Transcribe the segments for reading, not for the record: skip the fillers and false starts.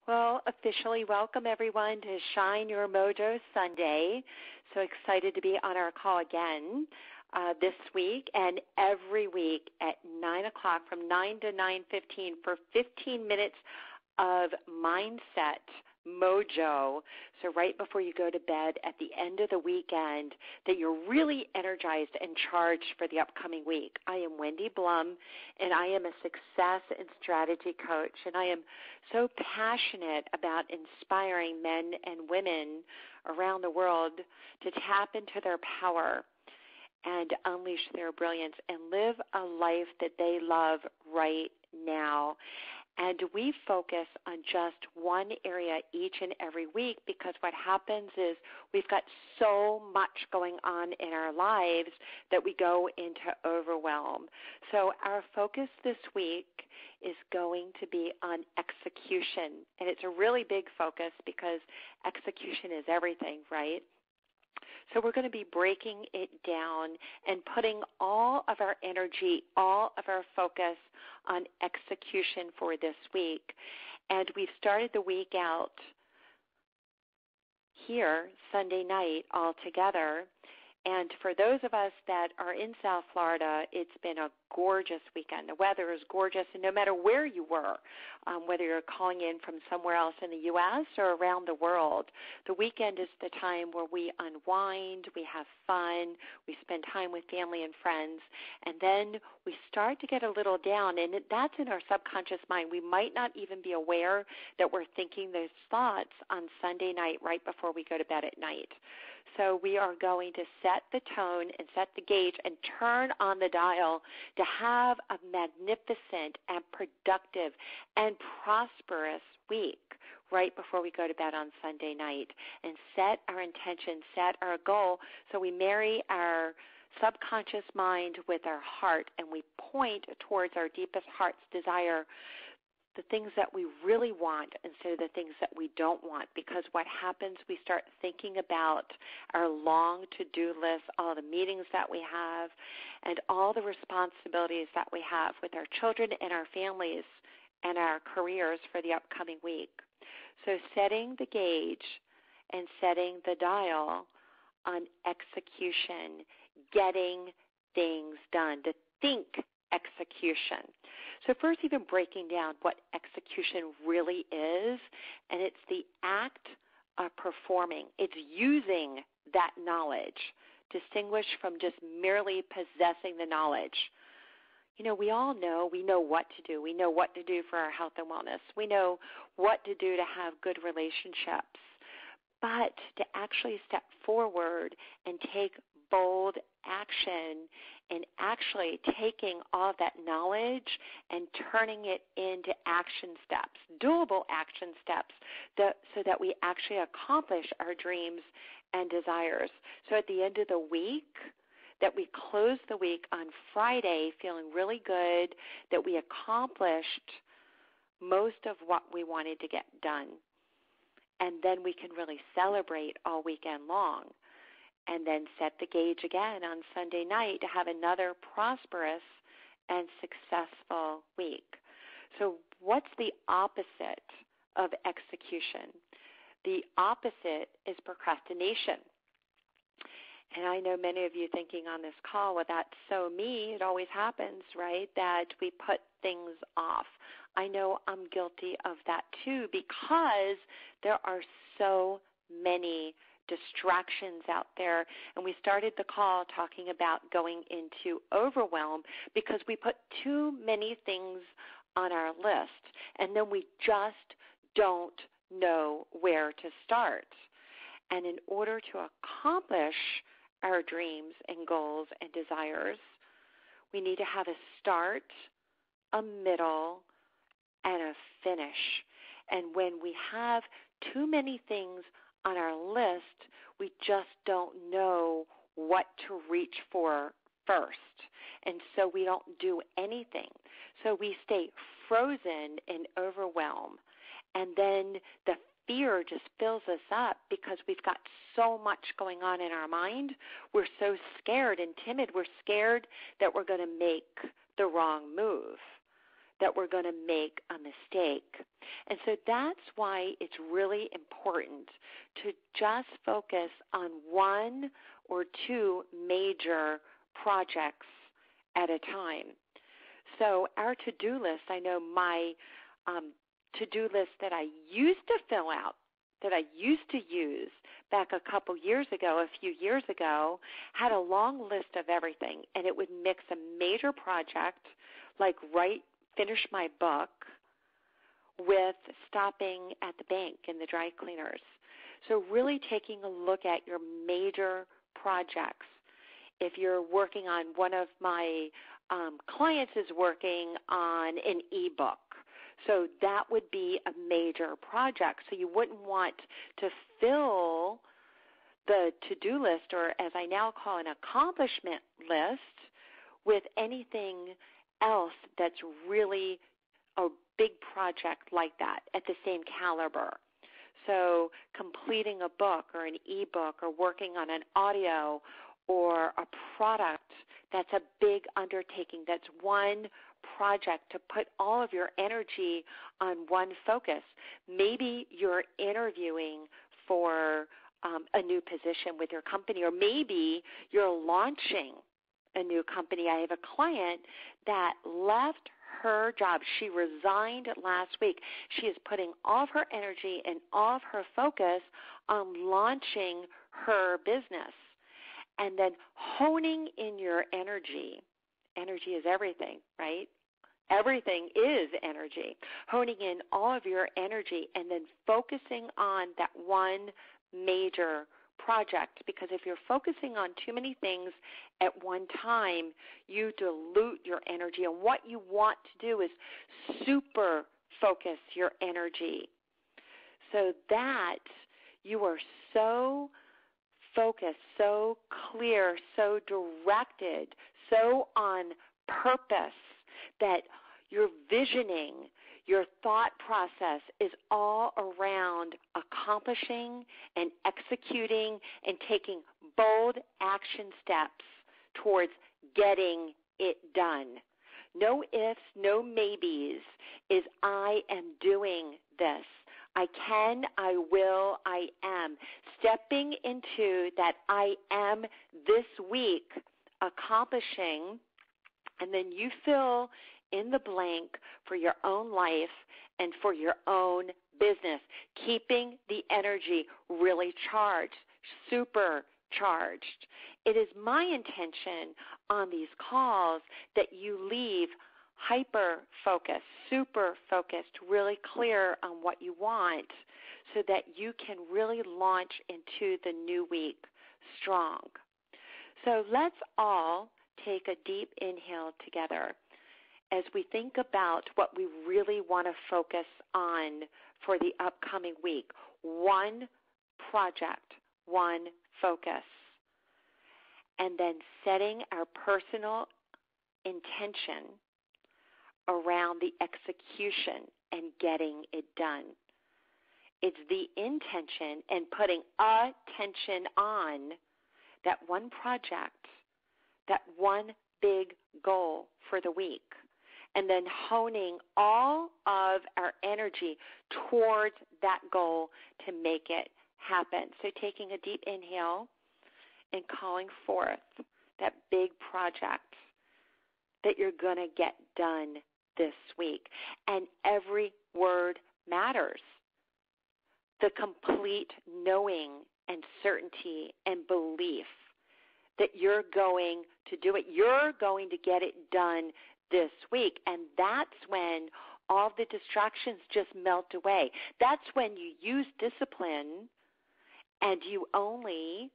Well, officially welcome everyone to Shine Your Mojo Sunday. So excited to be on our call again this week and every week at 9 o'clock from 9 to 9:15 for 15 minutes of mindset mojo. So right before you go to bed at the end of the weekend, that you're really energized and charged for the upcoming week. I am Wendi Blum, and I am a success and strategy coach, and I am so passionate about inspiring men and women around the world to tap into their power and unleash their brilliance and live a life that they love right now. And we focus on just one area each and every week because what happens is we've got so much going on in our lives that we go into overwhelm. So our focus this week is going to be on execution. And it's a really big focus because execution is everything, right? So we're going to be breaking it down and putting all of our energy, all of our focus on execution for this week. And we've started the week out here Sunday night all together. And for those of us that are in South Florida, it's been a gorgeous weekend. The weather is gorgeous, and no matter where you were, whether you're calling in from somewhere else in the U.S. or around the world, the weekend is the time where we unwind, we have fun, we spend time with family and friends, and then we start to get a little down, and that's in our subconscious mind. We might not even be aware that we're thinking those thoughts on Sunday night right before we go to bed at night. So we are going to set the tone and set the gauge and turn on the dial to have a magnificent and productive and prosperous week right before we go to bed on Sunday night, and set our intention, set our goal, so we marry our subconscious mind with our heart and we point towards our deepest heart's desire, the things that we really want instead of the things that we don't want. Because what happens, we start thinking about our long to-do list, all the meetings that we have, and all the responsibilities that we have with our children and our families and our careers for the upcoming week. So setting the gauge and setting the dial on execution, getting things done, to think execution. So first, even breaking down what execution really is, and it's the act of performing. It's using that knowledge, distinguished from just merely possessing the knowledge. You know, we all know, we know what to do. We know what to do for our health and wellness. We know what to do to have good relationships. But to actually step forward and take bold action and actually taking all of that knowledge and turning it into action steps, doable action steps, so that we actually accomplish our dreams and desires. So at the end of the week, that we close the week on Friday feeling really good, that we accomplished most of what we wanted to get done. And then we can really celebrate all weekend long, and then set the gauge again on Sunday night to have another prosperous and successful week. So what's the opposite of execution? The opposite is procrastination. And I know many of you thinking on this call, well, that's so me. It always happens, right, that we put things off. I know I'm guilty of that too, because there are so many distractions out there. And we started the call talking about going into overwhelm because we put too many things on our list, and then we just don't know where to start. And in order to accomplish our dreams and goals and desires, we need to have a start, a middle, and a finish. And when we have too many things on our list, we just don't know what to reach for first. And so we don't do anything. So we stay frozen in overwhelm. And then the fear just fills us up because we've got so much going on in our mind. We're so scared and timid. We're scared that we're going to make the wrong move, that we're going to make a mistake. And so that's why it's really important to just focus on one or two major projects at a time. So our to-do list, I know my to-do list that I used to fill out, that I used to use back a few years ago, had a long list of everything, and it would mix a major project like finish my book with stopping at the bank and the dry cleaners. So really taking a look at your major projects. If you're working on, one of my clients is working on an ebook, so that would be a major project. So you wouldn't want to fill the to-do list, or as I now call an accomplishment list, with anything else that's really a big project like that at the same caliber. So completing a book or an ebook or working on an audio or a product, that's a big undertaking. That's one project to put all of your energy on one focus. Maybe you're interviewing for a new position with your company, or maybe you're launching a new company. I have a client that left her job. She resigned last week. She is putting all of her energy and all of her focus on launching her business, and then honing in your energy. Energy is everything, right? Everything is energy. Honing in all of your energy and then focusing on that one major project, because if you're focusing on too many things at one time, you dilute your energy. And what you want to do is super focus your energy so that you are so focused, so clear, so directed, so on purpose that your visioning, your thought process is all around accomplishing and executing and taking bold action steps towards getting it done. No ifs, no maybes, is I am doing this. I can, I will, I am. Stepping into that I am this week, accomplishing, and then you fill in the blank for your own life and for your own business, keeping the energy really charged, super charged. It is my intention on these calls that you leave hyper-focused, super focused, really clear on what you want so that you can really launch into the new week strong. So let's all take a deep inhale together as we think about what we really want to focus on for the upcoming week. One project, one focus. And then setting our personal intention around the execution and getting it done. It's the intention and putting attention on that one project, that one big goal for the week, and then honing all of our energy towards that goal to make it happen. So taking a deep inhale and calling forth that big project that you're going to get done this week. And every word matters. The complete knowing and certainty and belief that you're going to do it. You're going to get it done this week. And that's when all the distractions just melt away. That's when you use discipline and you only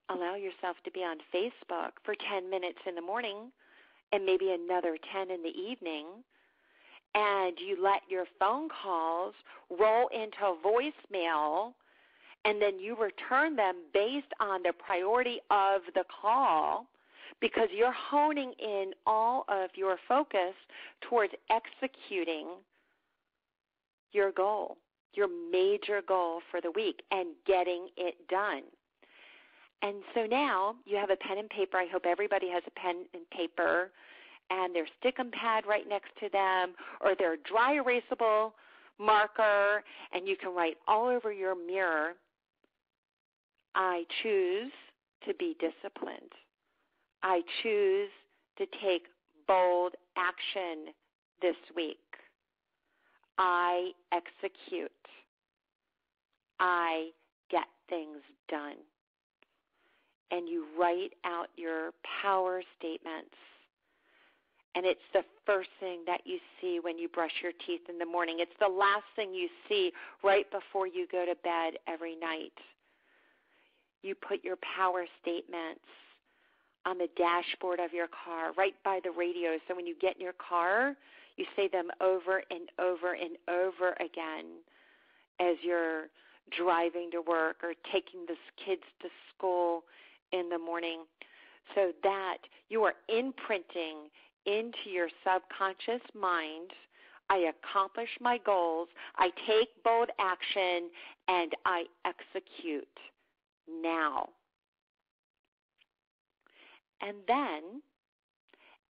allow yourself to be on Facebook for 10 minutes in the morning and maybe another 10 in the evening, and you let your phone calls roll into voicemail, and then you return them based on the priority of the call because you're honing in all of your focus towards executing your goal, your major goal for the week, and getting it done. And so now you have a pen and paper. I hope everybody has a pen and paper and their stick and pad right next to them, or their dry erasable marker, and you can write all over your mirror, I choose to be disciplined. I choose to take bold action this week. I execute. I get things done. And you write out your power statements. And it's the first thing that you see when you brush your teeth in the morning. It's the last thing you see right before you go to bed every night. You put your power statements on the dashboard of your car, right by the radio. So when you get in your car, you say them over and over and over again as you're driving to work or taking the kids to school in the morning, so that you are imprinting into your subconscious mind, I accomplish my goals, I take bold action, and I execute now. And then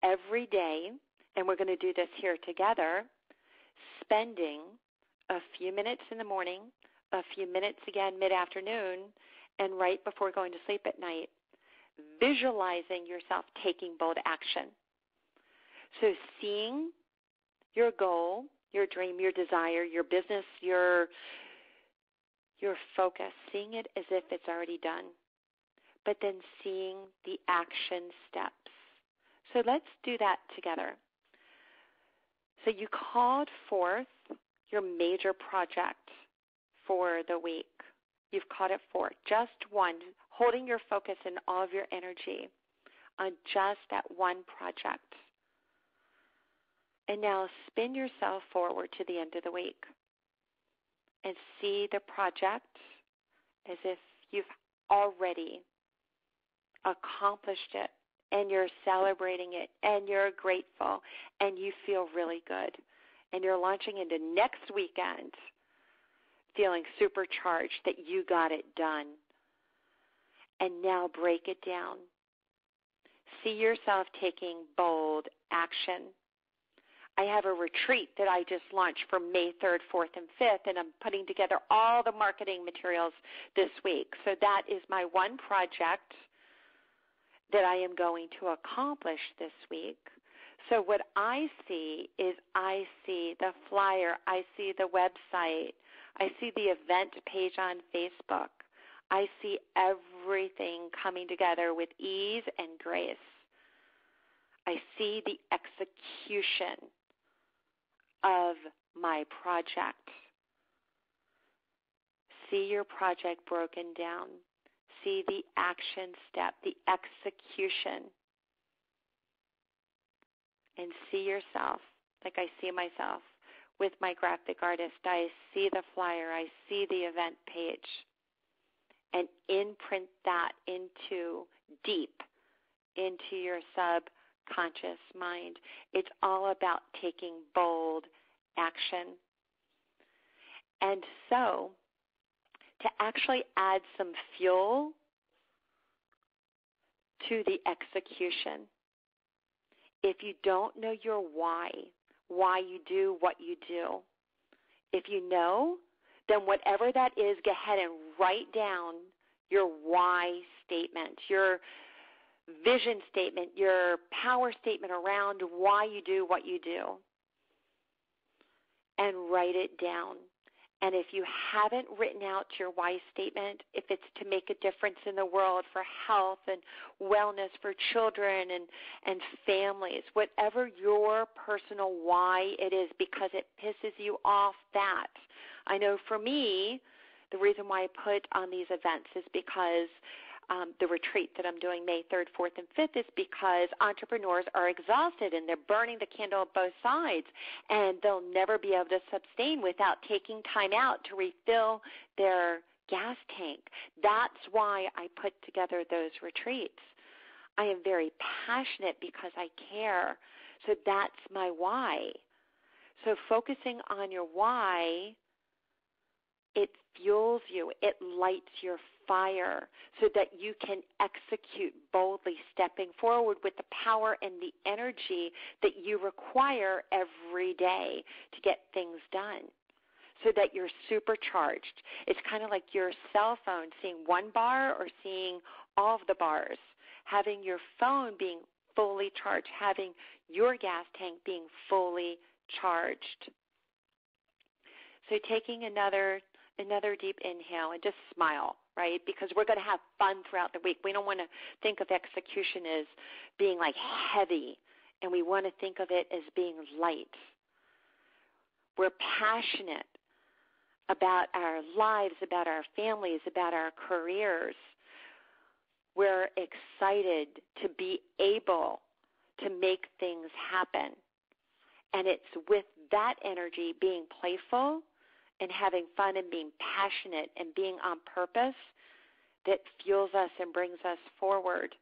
every day, and we're going to do this here together, spending a few minutes in the morning, a few minutes again mid-afternoon, and right before going to sleep at night, visualizing yourself taking bold action. So seeing your goal, your dream, your desire, your business, your focus, seeing it as if it's already done, but then seeing the action steps. So let's do that together. So you called forth your major project for the week. You've called it forth, just one, holding your focus and all of your energy on just that one project. And now spin yourself forward to the end of the week and see the project as if you've already accomplished it, and you're celebrating it, and you're grateful, and you feel really good. And you're launching into next weekend feeling supercharged that you got it done. And now break it down. See yourself taking bold action. I have a retreat that I just launched for May 3rd, 4th, and 5th, and I'm putting together all the marketing materials this week. So that is my one project that I am going to accomplish this week. So what I see is I see the flyer, I see the website, I see the event page on Facebook. I see everything coming together with ease and grace. I see the execution of my project. See your project broken down. See the action step, the execution. And see yourself like I see myself with my graphic artist. I see the flyer. I see the event page. And imprint that deep into your subconscious mind. It's all about taking bold action. And so, to actually add some fuel to the execution, if you don't know your why you do what you do, if you know, then whatever that is, go ahead and write down your why statement, your vision statement, your power statement around why you do what you do, and write it down. And if you haven't written out your why statement, if it's to make a difference in the world for health and wellness for children and families, whatever your personal why it is, because it pisses you off, that. I know for me, the reason why I put on these events is because the retreat that I'm doing May 3rd, 4th, and 5th is because entrepreneurs are exhausted and they're burning the candle at both sides, and they'll never be able to sustain without taking time out to refill their gas tank. That's why I put together those retreats. I am very passionate because I care. So that's my why. So focusing on your why, it fuels you. It lights your fire so that you can execute boldly, stepping forward with the power and the energy that you require every day to get things done. so that you're supercharged. It's kind of like your cell phone seeing one bar or seeing all of the bars, having your phone being fully charged, having your gas tank being fully charged. So taking another deep inhale and just smile, right? Because we're going to have fun throughout the week. We don't want to think of execution as being like heavy, and we want to think of it as being light. We're passionate about our lives, about our families, about our careers. We're excited to be able to make things happen. And it's with that energy, being playful and having fun and being passionate and being on purpose, that fuels us and brings us forward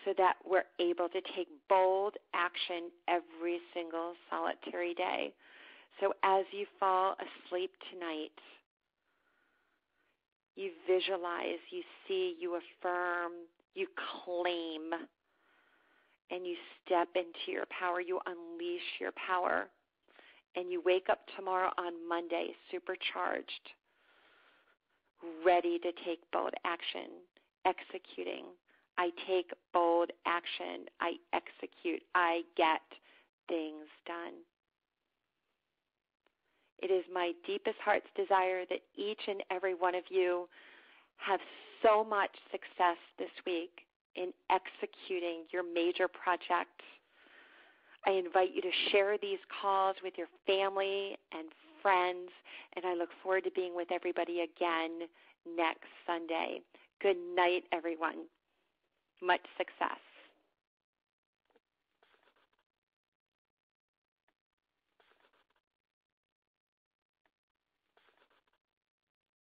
so that we're able to take bold action every single solitary day. So as you fall asleep tonight, you visualize, you see, you affirm, you claim, and you step into your power. You unleash your power. And you wake up tomorrow on Monday supercharged, ready to take bold action, executing. I take bold action. I execute. I get things done. It is my deepest heart's desire that each and every one of you have so much success this week in executing your major projects. I invite you to share these calls with your family and friends, and I look forward to being with everybody again next Sunday. Good night, everyone. Much success.